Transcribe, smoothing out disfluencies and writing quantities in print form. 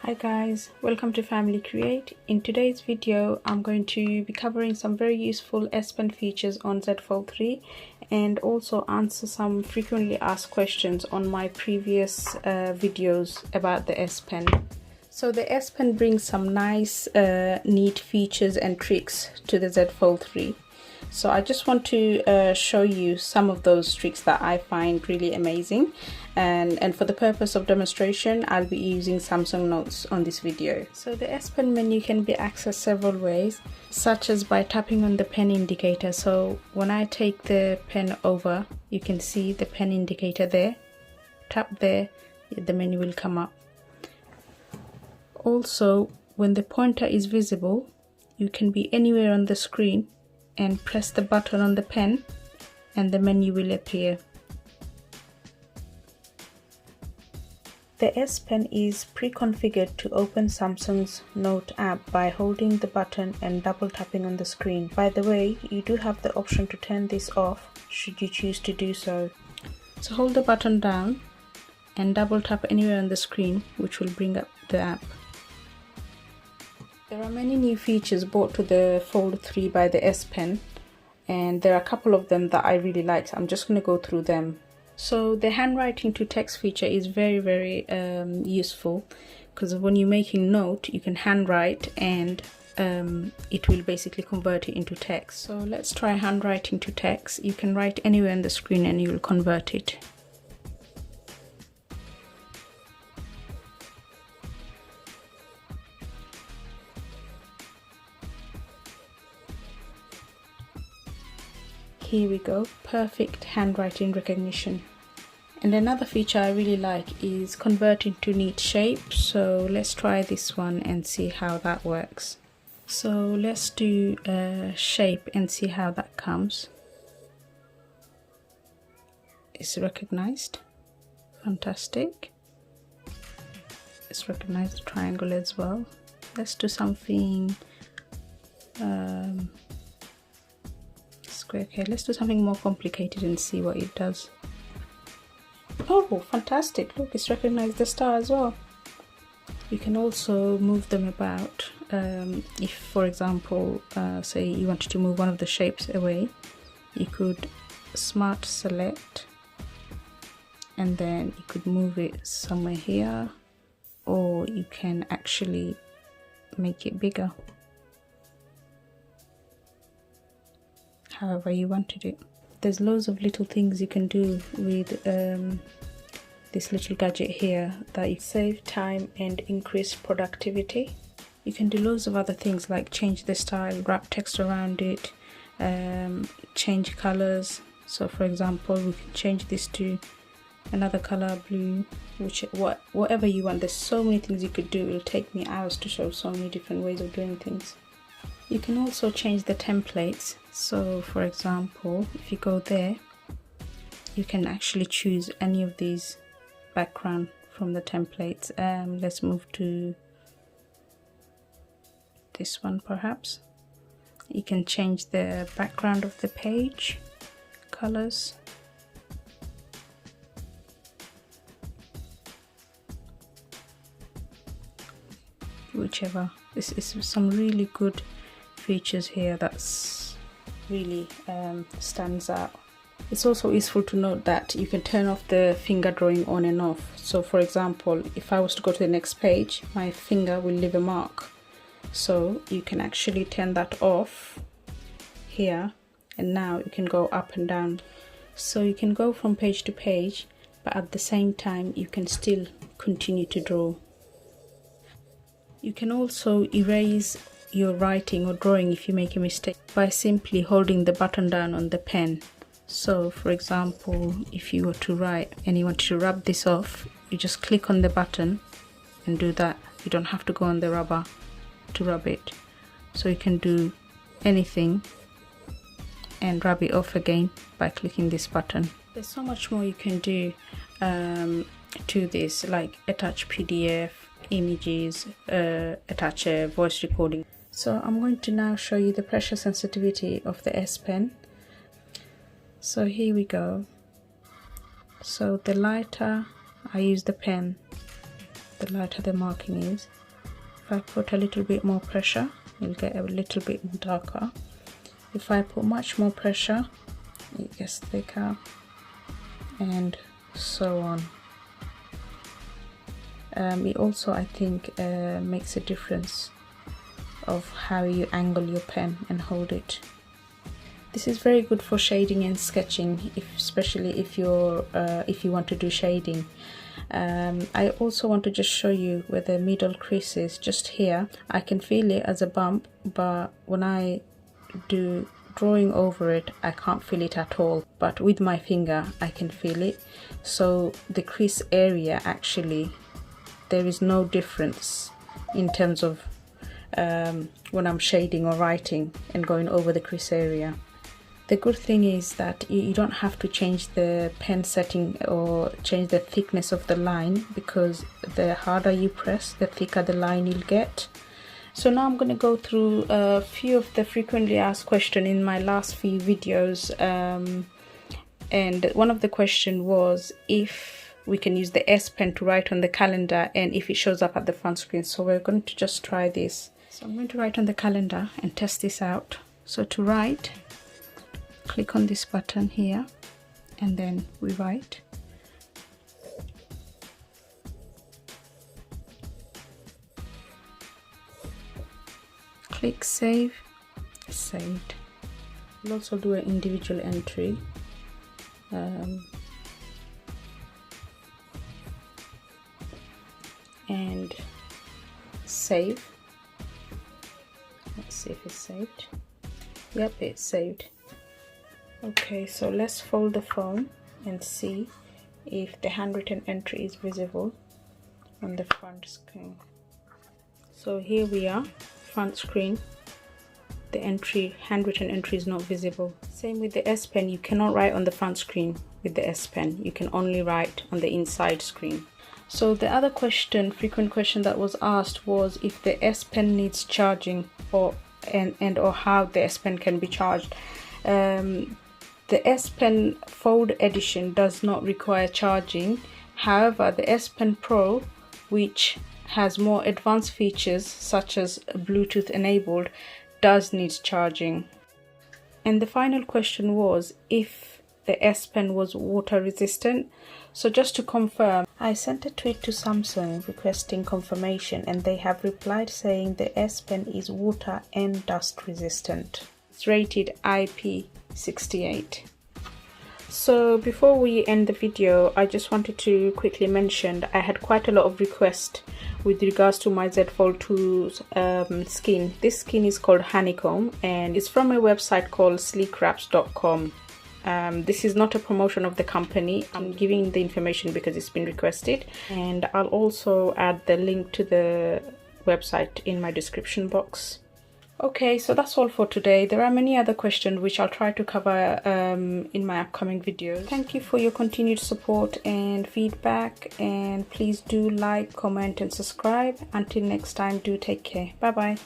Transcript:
Hi guys, welcome to Family Create. In today's video I'm going to be covering some very useful SPen features on Z Fold3 and also answer some frequently asked questions on my previous videos about the SPen. So the SPen brings some nice neat features and tricks to the Z Fold3. So I just want to show you some of those tricks that I find really amazing, and for the purpose of demonstration I'll be using Samsung Notes on this video. So the SPen menu can be accessed several ways, such as by tapping on the pen indicator. So when I take the pen over, you can see the pen indicator there. Tap there, the menu will come up. Also, when the pointer is visible, you can be anywhere on the screen and press the button on the pen and the menu will appear. The SPen is pre-configured to open Samsung's Note app by holding the button and double tapping on the screen. By the way, you do have the option to turn this off should you choose to do so. So hold the button down and double tap anywhere on the screen, which will bring up the app. There are many new features brought to the Fold3 by the SPen, and there are a couple of them that I really like. I'm just going to go through them. So the handwriting to text feature is very useful, because when you're making note you can handwrite and it will basically convert it into text. So let's try handwriting to text. You can write anywhere on the screen and you will convert it. Here we go, perfect handwriting recognition. And another feature I really like is converting to neat shape. So let's try this one and see how that works. So let's do shape and see how that comes. It's recognized. Fantastic. It's recognized the triangle as well. Let's do something square. Okay, let's do something more complicated and see what it does. Oh, fantastic. Look, it's recognized the star as well. You can also move them about. If, for example, say you wanted to move one of the shapes away, you could smart select and then you could move it somewhere here, or you can actually make it bigger, however you wanted it. There's loads of little things you can do with this little gadget here that you save time and increase productivity. You can do loads of other things like change the style, wrap text around it, change colors. So for example, we can change this to another color, blue, whatever you want. There's so many things you could do. It'll take me hours to show so many different ways of doing things. You can also change the templates. So for example, if you go there, you can actually choose any of these background from the templates. Let's move to this one perhaps. You can change the background of the page, colors. Whichever. This is some really good features here that's really stands out. It's also useful to note that you can turn off the finger drawing on and off. So for example, if I was to go to the next page, my finger will leave a mark. So you can actually turn that off here, and now you can go up and down. So you can go from page to page, but at the same time you can still continue to draw. You can also erase your writing or drawing if you make a mistake by simply holding the button down on the pen. So for example, if you were to write and you want to rub this off, you just click on the button and do that. You don't have to go on the rubber to rub it. So you can do anything and rub it off again by clicking this button. There's so much more you can do to this, like attach PDF, images, attach a voice recording. So I'm going to now show you the pressure sensitivity of the SPen. So here we go. So the lighter I use the pen, the lighter the marking is. If I put a little bit more pressure, you'll get a little bit more darker. If I put much more pressure, it gets thicker, and so on. It also, I think, makes a difference of how you angle your pen and hold it. This is very good for shading and sketching, especially if you want to do shading. I also want to just show you where the middle crease is. Just here, I can feel it as a bump, but when I do drawing over it, I can't feel it at all. But with my finger, I can feel it. So the crease area, actually, there is no difference in terms of when I'm shading or writing and going over the crease area. The good thing is that you don't have to change the pen setting or change the thickness of the line, because the harder you press, the thicker the line you'll get. So now I'm going to go through a few of the frequently asked questions in my last few videos. And one of the questions was if we can use the S Pen to write on the calendar and if it shows up at the front screen. So we're going to just try this. So I'm going to write on the calendar and test this out. So to write, click on this button here and then we write. Click save. Saved. We'll also do an individual entry. And save. Let's see if it's saved. Yep, it's saved. Okay, so let's fold the phone and see if the handwritten entry is visible on the front screen. So here we are, front screen. The handwritten entry is not visible. Same with the S Pen, you cannot write on the front screen with the S Pen. You can only write on the inside screen. So the other frequent question that was asked was if the S Pen needs charging or how the S Pen can be charged. The S Pen Fold edition does not require charging. However, the S Pen Pro, which has more advanced features such as Bluetooth enabled, does need charging. And the final question was if the S Pen was water resistant. So just to confirm, I sent a tweet to Samsung requesting confirmation and they have replied saying the S Pen is water and dust resistant. It's rated IP68. So before we end the video, I just wanted to quickly mention that I had quite a lot of requests with regards to my Z Fold2's skin. This skin is called Honeycomb and it's from a website called sleekwraps.com. This is not a promotion of the company. I'm giving the information because it's been requested, and I'll also add the link to the website in my description box. Okay, so that's all for today. There are many other questions which I'll try to cover in my upcoming videos. Thank you for your continued support and feedback, and please do like, comment and subscribe. Until next time, do take care. Bye bye.